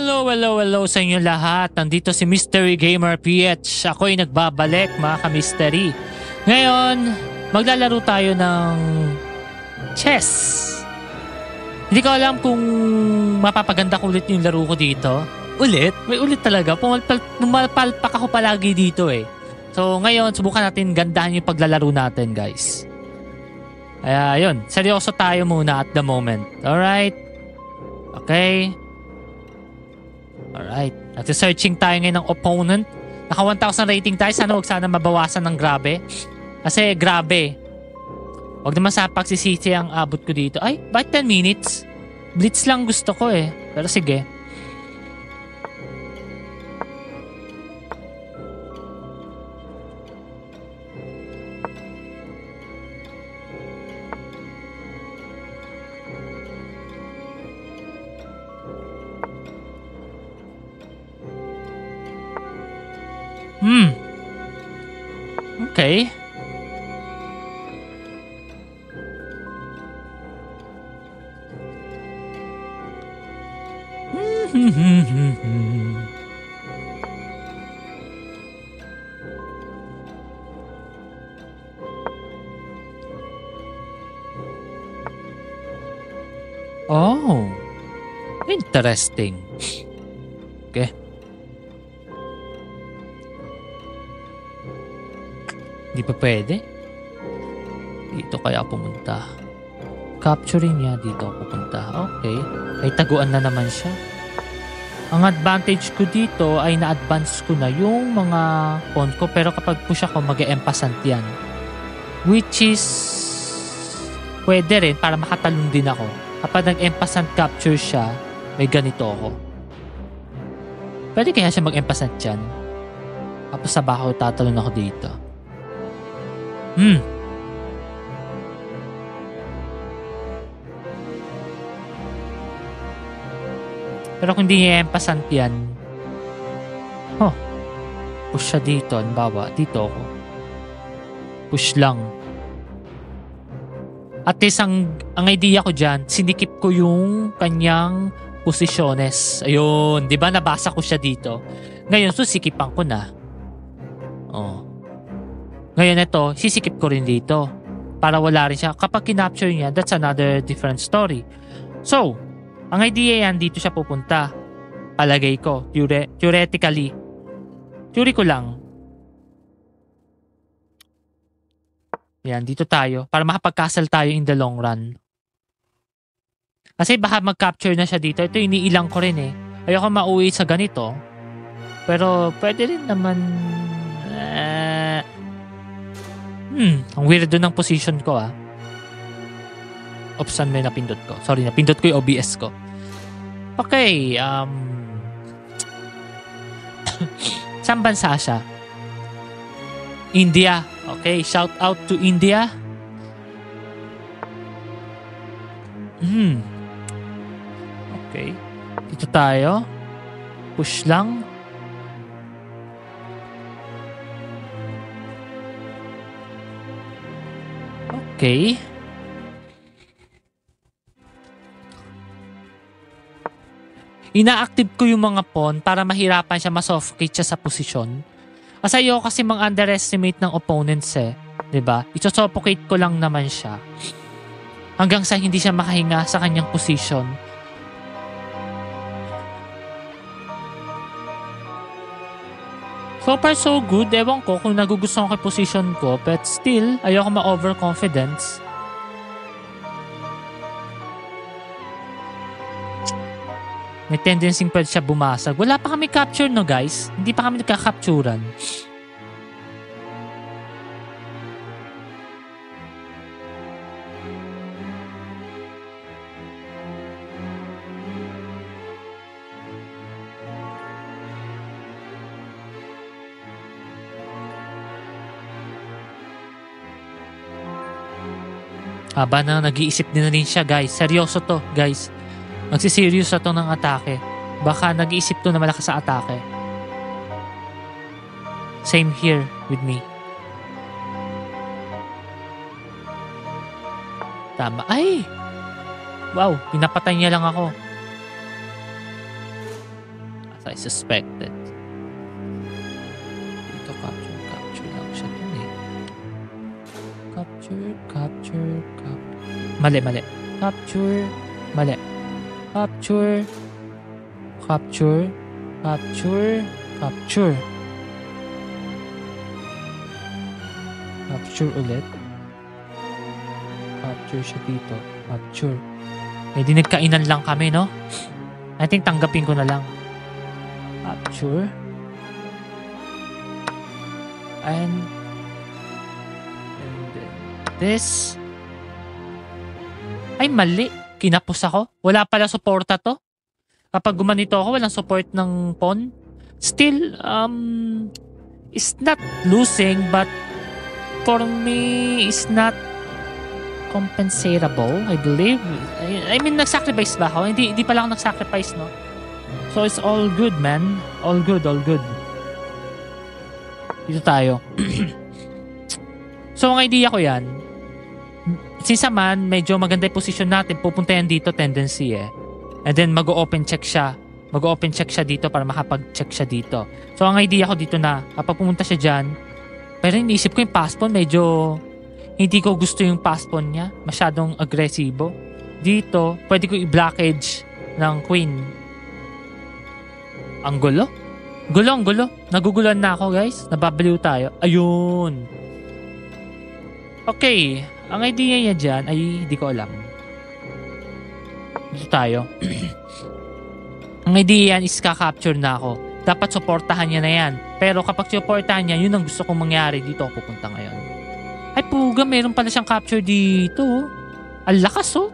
Hello sa inyo lahat. Nandito si Mystery Gamer PH. Ako'y nagbabalik mga ka-mystery. Ngayon, maglalaro tayo ng chess. Hindi ko alam kung mapapaganda ko ulit yung laro ko dito. Ulit? May ulit talaga. Pumalpak ako palagi dito eh. So ngayon, subukan natin gandahan yung paglalaro natin guys. Kaya yun, seryoso tayo muna at the moment. Alright? Okay. Alright. Nag-searching tayo ngayon ng opponent. Naka 1,000 rating tayo. Sana mabawasan ng grabe. Kasi grabe. Huwag naman sa pagsisisi ang abot ko dito. Ay, bakit 10 minutes? Blitz lang gusto ko eh. Pero sige. Okay. Oh. Interesting. Okay. Di pa pwede? Dito kaya pumunta. Capturing niya, dito pupunta. Okay. Ay taguan na naman siya. Ang advantage ko dito ay na-advance ko na yung mga pawn ko. Pero kapag push ako, mag-e-empasant yan. Which is pwede rin para makatalon din ako. Kapag nag-empasant capture siya, may ganito ako. Pwede kaya siya mag-empasant dyan? Tapos sa bako, tatalon ako dito. Pero kung hindi niya empasant yan, push siya dito. Halimbawa, dito ako. Push lang. At least ang idea ko dyan, sinikip ko yung kanyang posisyones. Ayun, di ba nabasa ko siya dito? Ngayon, susikipan ko na. Ngayon ito, sisikip ko rin dito. Para wala rin siya. Kapag kinapture niya, that's another different story. So, ang idea yan, dito siya pupunta. Palagay ko, theoretically. Theory ko lang. Yan, dito tayo. Para makapag-castle tayo in the long run. Kasi baka mag-capture na siya dito. Ito, iniilang ko rin eh. Ayoko mauwi sa ganito. Pero, pwede rin naman... ang weirdo ng position ko ah. Oops, saan may napindot ko? Sorry, napindot ko yung OBS ko. Okay, saan bansa siya? India. Okay, shout out to India. Okay. Dito tayo. Push lang. Okay. Ina-active ko yung mga pawn para mahirapan siya, ma-suffocate siya sa posisyon. Kasi ayoko kasi mang-underestimate ng opponents eh. Diba? I-suffocate ko lang naman siya. Hanggang sa hindi siya makahinga sa kanyang posisyon. So far so good. Ewan ko kung nagugustuhan ko yung position ko. But still, ayoko ma-overconfidence. May tendency pwede siya bumasag. Wala pa kami capture no guys. Hindi pa kami nagka-capturean. Aba na nag-iisip din na rin siya guys. Seryoso to guys. Magsiserious na to ng atake. Baka nag-iisip to na malakas sa atake. Same here with me. Tama. Ay! Wow, pinapatay niya lang ako. as I suspected. Dito capture lang siya dun eh. Capture. Mali. Capture. Mali. Capture ulit. Capture siya dito. Capture. Eh di nagkainan lang kami, no? I think tanggapin ko na lang. Capture. And then this. Ay, mali. Kinapos ako. Wala pala suporta to. Kapag gumanito ako, walang support ng pawn. Still, it's not losing, but for me, it's not compensatable, I believe. I mean, nag-sacrifice ba ako? Hindi pala ako nag-sacrifice, no? So, it's all good, man. All good. Dito tayo. So, ang idea ko yan, since man, medyo maganda yung position natin, pupunta yan dito, tendency eh. And then, mag-open check siya. Mag-open check siya dito para makapag-check siya dito. So, ang idea ko dito na, kapag pumunta siya dyan, pero iniisip ko yung pass pawn, medyo hindi ko gusto yung pass pawn niya. Masyadong agresibo. Dito, pwede ko i-blockage ng queen. Ang gulo. Gulo. Nagugulan na ako, guys. Nababaliw tayo. Ayun. Okay. Ang idea niya dyan ay hindi ko alam. Dito tayo. Ang idea yan is ka-capture na ako. Dapat supportahan niya na yan. Pero kapag supportahan niya, yun ang gusto kong mangyari. Dito ako pupunta ngayon. Ay puga, meron pala siyang capture dito. Ang lakas oh.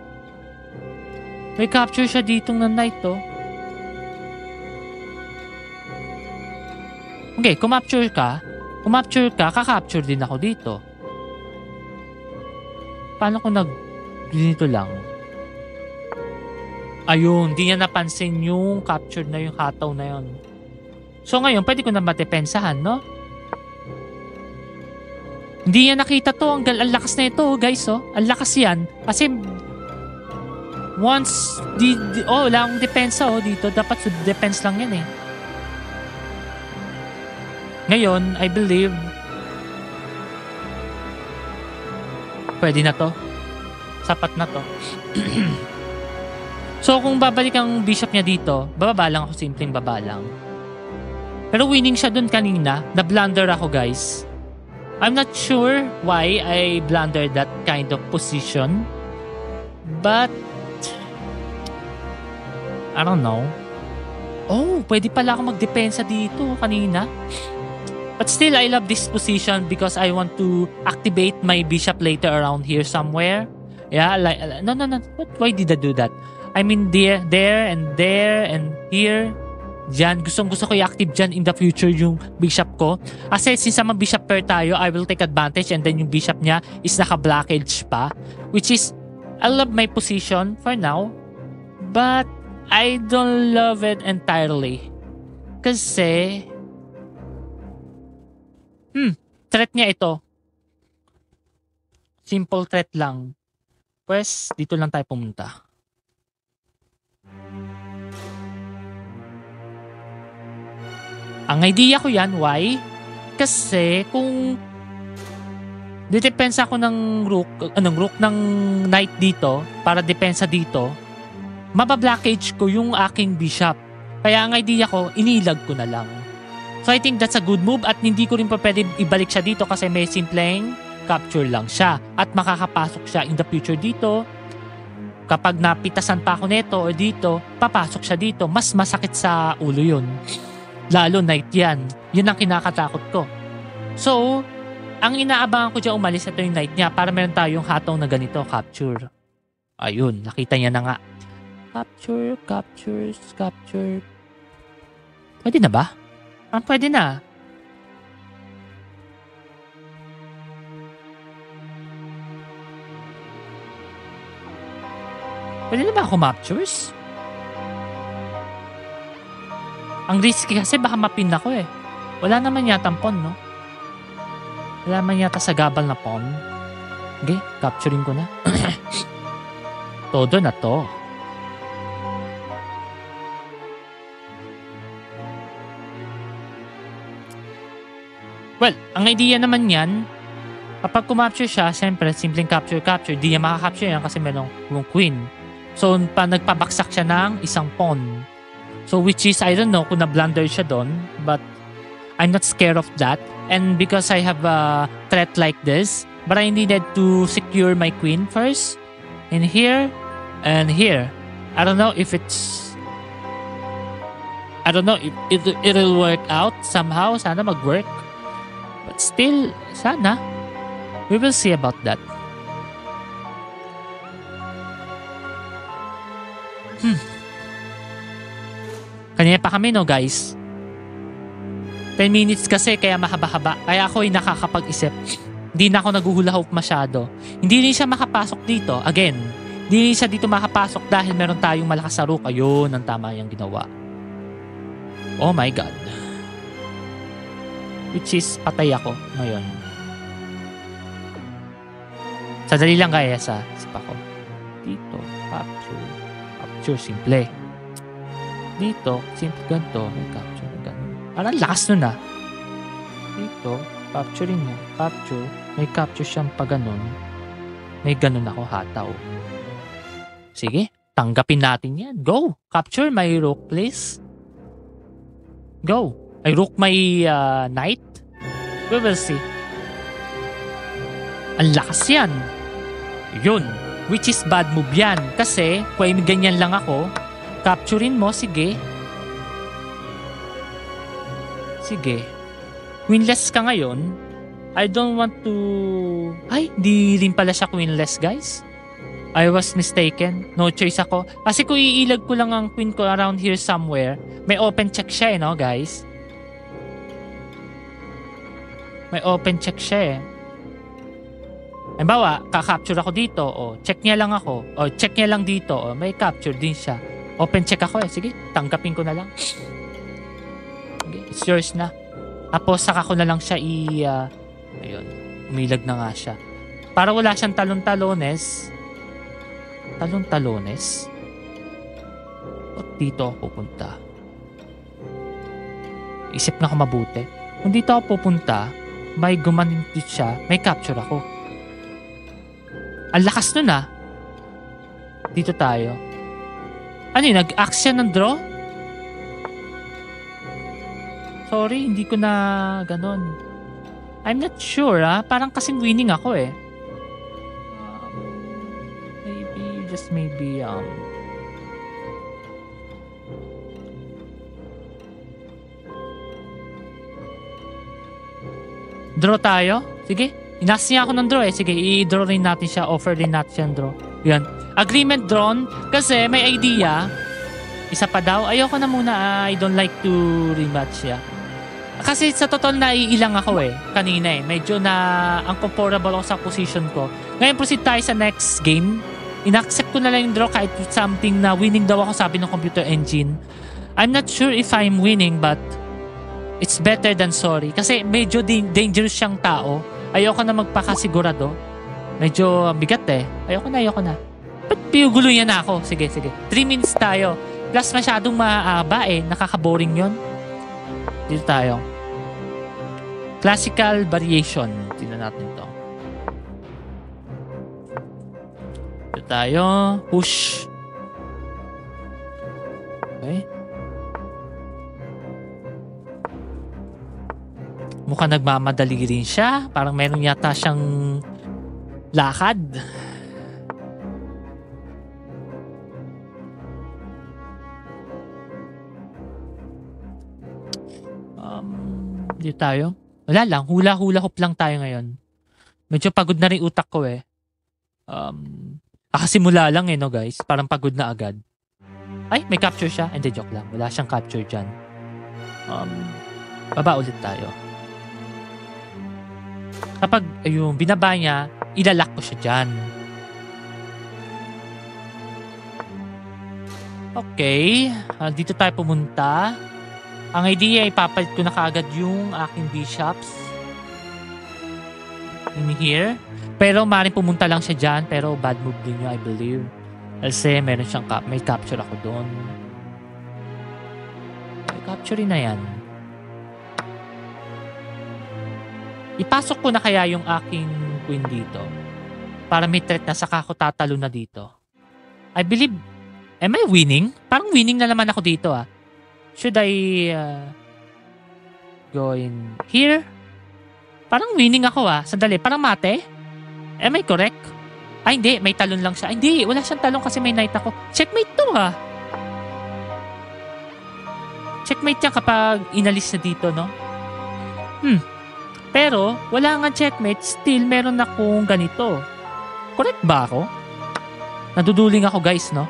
May capture siya ditong na knight oh. Okay, kumapture ka, kakapture din ako dito. Paano kung dito lang? Ayun, di niya napansin yung capture na yung hataw na yun. So ngayon, pwede ko na matepensahan, no? Hindi niya nakita to. Ang lakas na ito, guys, oh. Ang lakas yan. Kasi, once, wala akong depensa, oh, dito. Dapat defense lang yan, eh. Ngayon, I believe, pwede na to. Sapat na to. So, kung babalik ang bishop niya dito, bababa lang ako, simpleng baba lang. Pero winning siya dun kanina. Na-blunder ako, guys. I'm not sure why I blundered that kind of position. But, I don't know. Oh, pwede pala ako magdepensa dito kanina. But still, I love this position because I want to activate my bishop later around here somewhere. Yeah, like, no. Why did I do that? I mean, there, and here. Diyan, gusto ko i-active dyan in the future yung bishop ko. Kasi since naman bishop pair tayo, I will take advantage and then yung bishop niya is naka-blockage pa. Which is, I love my position for now. But, I don't love it entirely. Kasi, threat niya ito. Simple threat lang. Pues, dito lang tayo pumunta. Ang idea ko yan, why? Kasi kung didepensa ako ng rook ng knight dito para depensa dito, mabablockage ko yung aking bishop. Kaya ang idea ko, inilag ko na lang. So I think that's a good move at hindi ko rin pa pwede ibalik siya dito kasi may simpleng capture lang siya at makakapasok siya in the future dito. Kapag napitasan pa ako nito o dito, papasok siya dito. Mas masakit sa ulo yun. Lalo knight yan. Yun ang kinakatakot ko. So, ang inaabangan ko dyan umalis ito yung knight niya para meron tayong hataw na ganito, capture. Ayun, nakita niya na nga. Capture. Pwede na ba? Pwede na. Pwede na ba ako captures? Ang risky kasi baka mapin ako eh. Wala naman yata pawn, no? Wala naman yata sa gabal na pawn. Okay, capturing ko na. Todo na to. Well, ang idea naman yan, kapag kumapture siya, siyempre, simpleng capture, di niya makakapture yan kasi meron yung queen. So, nagpabaksak siya ng isang pawn. So, which is, I don't know kung na-blunder siya doon, but I'm not scared of that. And because I have a threat like this, but I needed to secure my queen first. In here, and here. I don't know if it'll work out somehow. Sana mag-work. But still, sana. We will see about that. Kanina pa kami, no, guys? 10 minutes kasi, kaya mahaba-haba. Kaya ako ay nakakapag-isip. Hindi na ako naguhula hope masyado. Hindi rin siya makapasok dito. Again, hindi rin siya dito makapasok dahil meron tayong malakas na rook. Ayun, ang tama yung ginawa. Oh my God. Which is, patay ako ngayon. Sadali lang kaya sa isip ako. Dito, capture, simple. Dito, simple ganito, may capture, ganun. Parang lakas nun ah. Dito, capturing niya, capture, may capture siyang pa ganun. May ganun ako hataw. Sige, tanggapin natin yan. Go! Capture my rook, please. Go! I rook my knight. We will see. Ang lakas yan. Yun. Which is bad move yan. Kasi, kung ganyan lang ako, capturein mo, sige. Sige. Queenless ka ngayon. I don't want to... Ay, di rin pala siya queenless, guys. I was mistaken. No choice ako. Kasi kung iilag ko lang ang queen ko around here somewhere, may open check siya no, guys? May open check siya Halimbawa, kakapture ako dito, check niya lang ako, check niya lang dito, may capture din siya. Open check ako sige, tanggapin ko na lang. Okay, it's yours na. Tapos saka ko na lang siya ayun, umilag na nga siya. Para wala siyang talon-talones. Talon-talones? O dito ako pupunta? Isip na ako mabuti. Kung dito ako pupunta, may gumanin dito siya, may capture ako. Ang lakas nun Dito tayo. Ano yun? Nag-axe siya ng draw? Sorry, hindi ko na ganon. I'm not sure Parang kasing winning ako maybe draw tayo? Sige. Inas niya ako ng draw Sige, i-draw rin natin siya. Offer rin natin siya ng draw. Yan. Agreement drawn. Kasi may idea. Isa pa daw. Ayoko na muna. I don't like to rematch siya. Kasi sa total naiilang ako kanina Medyo na uncomfortable ako sa position ko. Ngayon proceed tayo sa next game. In-accept ko na lang yung draw kahit something na winning daw ako sabi ng computer engine. I'm not sure if I'm winning but it's better than sorry. Kasi medyo dangerous siyang tao. Ayoko na magpakasigurado. Medyo bigat Ayoko na. Ba't piugulo yan ako? Sige. 3 minutes tayo. Plus masyadong maaba Nakaka-boring yon. Dito tayo. Classical variation. Tingnan natin to. Dito tayo. Push. Okay. Mukhang nagmamadali rin siya. Parang meron yata siyang lakad. Dito tayo. Wala lang. Hula-hula hop lang tayo ngayon. Medyo pagod na rin utak ko Nakasimula lang no guys. Parang pagod na agad. Ay, may capture siya. Hindi, joke lang. Wala siyang capture dyan. Baba ulit tayo. Kapag yung binaba niya, ilalak ko siya dyan. Okay. Dito tayo pumunta. Ang idea ay papalit ko na kaagad yung aking bishops. In here. Pero maaaring pumunta lang siya dyan. Pero bad move din yun, I believe. Kasi meron siyang may capture ako doon. May capture na yan. Ipasok ko na kaya yung aking queen dito. Para may threat na saka ako tatalo na dito. I believe, am I winning? Parang winning na naman ako dito ah. Should I go in here? Parang winning ako ah. Sandali, parang mate? Am I correct? Ay hindi, may talon lang siya. Ay, hindi, wala siyang talon kasi may knight ako. Checkmate to ah. Checkmate yan kapag inalis na dito, no? Pero, wala nga checkmate, still meron akong ganito. Correct ba ako? Naduduling ako guys, no?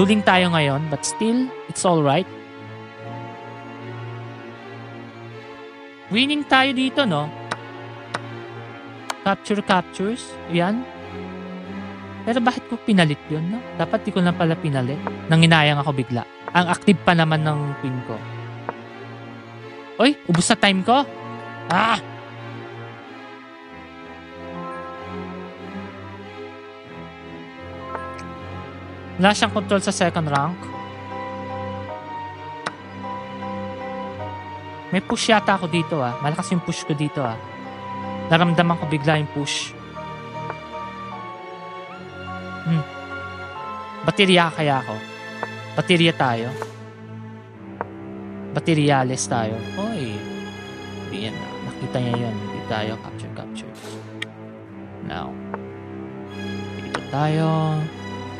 Duling tayo ngayon, but still, it's alright. Winning tayo dito, no? Captures. Yan. Pero bakit ko pinalit yun, no? Dapat di ko na pala pinalit. Nanginayang ako bigla. Ang active pa naman ng queen ko. Oy, ubos na time ko. Ah! Wala siyang control sa second rank. May push yata ako dito ah. Malakas yung push ko dito ah. Naramdaman ko bigla yung push. Baterya kaya ako. Baterya tayo. Bateryales tayo. Oy. Yan na. Nakita niya yun. Hindi tayo capture. Now. Dito tayo.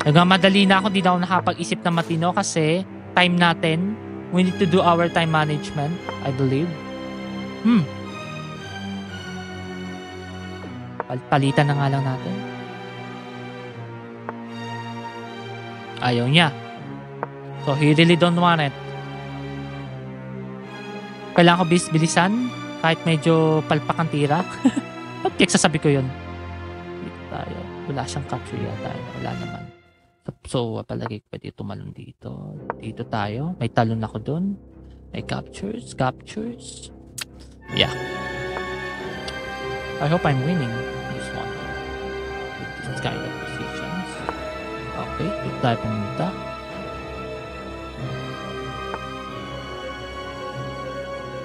Nagmamadali na ako. Hindi na ako nakapag-isip na matino kasi time natin. We need to do our time management. I believe. Palitan na nga lang natin. Ayaw niya. So, he really don't want it. Kailangan ko bilisan kahit medyo palpak ang tira. Ba't sasabi ko yun? Dito tayo. Wala siyang capture yata. Wala naman. So, palagi pwede tumalon dito. Dito tayo. May talon ako dun. May captures. Yeah. I hope I'm winning this one. With this kind of positions. Okay. Dito tayo pumunta.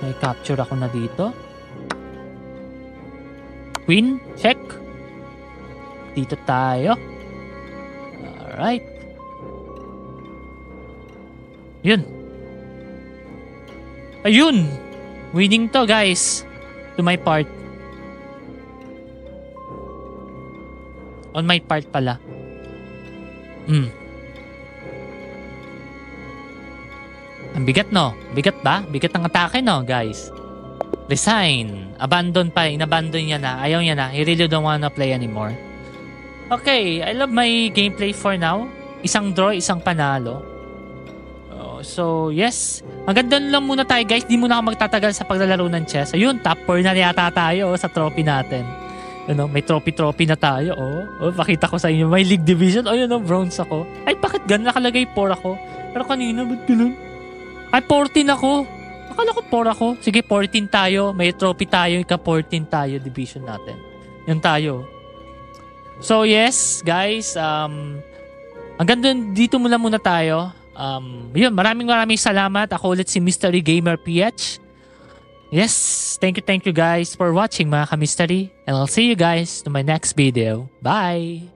May capture ako na dito. Queen, check. Dito tayo. Alright. Yun. Ayun! Winning to guys. To my part. On my part pala. Ang bigat no? Bigat ba? Bigat ang atake no guys? Resign. Abandon pa. Inabandon niya na. Ayaw niya na. He really don't wanna play anymore. Okay. I love my gameplay for now. Isang draw, isang panalo. So yes. Maganda lang muna tayo guys. Di muna ako magtatagal sa paglalaro ng chess. Ayun. Top 4 na yata tayo sa trophy natin. May trophy na tayo. Pakita ko sa inyo. May league division. Bronze ako. Ay bakit ganun? Nakalagay 4 ako. Pero kanina ba't ganun? Ay, 14 ako. Akala ko 4 ako. Sige, 14 tayo. May trophy tayo. Ika-14 tayo. Division natin. Yun tayo. So, yes, guys. Hanggang dito muna tayo. Yun, maraming salamat. Ako ulit si Mystery Gamer PH. Yes, thank you guys for watching mga ka-mystery. And I'll see you guys to my next video. Bye!